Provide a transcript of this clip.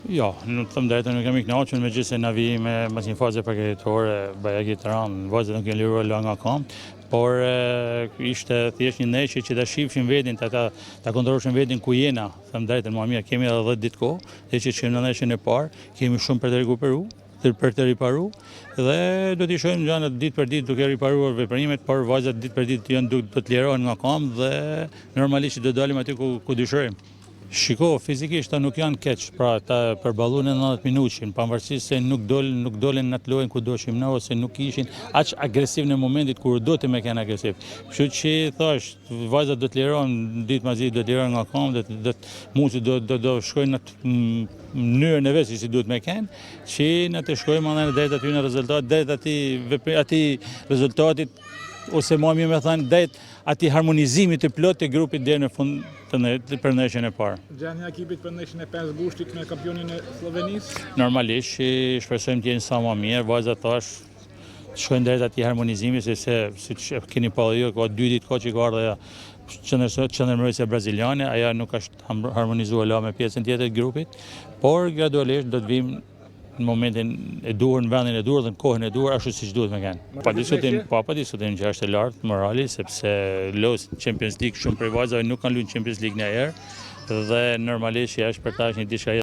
Jo, nuk thëmë drejtë, nuk kemi kënaqur me gjithse na vijim me një fazë përgatitore, Bajraki Tiranë, vajzat nuk janë liruar nga kamp, por ishte thjesht një ndeshje që ta shifshin vetin, ta kontrolloshin vetin ku jena, thëmë drejtën, më mirë, kemi edhe 10 ditë kohë, dhe që në ndeshjen e parë, kemi shumë për të rikuperu, për të riparu, dhe do t'i shohim gjanat ditë për ditë duke riparuar veprimet, por vajzat ditë për ditë janë do të lirohen nga kamp dhe normalisht do dalim aty ku dëshirojmë. Shiko, fizikisht ta nuk janë keq, pra ta përballuan 90 minutin, pavarësisht se nuk dolën në atë lojën ku doshim ne ose nuk ishin aq agresiv në momentit kur do të më kanë agresiv. Kështu që thash, vajzat do të lirohen ditë mas ditë, do të lirohen nga kamp, muzi do shkojnë në mënyrën e vet si duhet me kanë, që ne të shkojmë deri aty në rezultat, deri aty rezultatit ose më mirë me thënë deri aty harmonizimit të plot të grupit deri në fund për ndeshjen e parë. Gjendja e ekipit për ndeshjen e 5 gushtit me kampionin e Slovenisë? Normalisht, shpresojmë të jenë sa më mirë, vajzat thash shkojnë deri aty harmonizimi, se siç keni parë ju, ka 2 ditë kohë që ka ardha qendërmbrojtëse braziliane, ajo nuk është harmonizuar me pjesën tjetër të grupit, por gradualisht do të vim në momentin e duhur, në vendin e duhur dhe në kohën e duhur, ashtu siç duhet me kanë. Pa diskutim që është e lartë morali, sepse los Champions League shumë prej vajzave nuk kanë luajtur Champions League ndonjëherë dhe normalisht që është për ta një diçka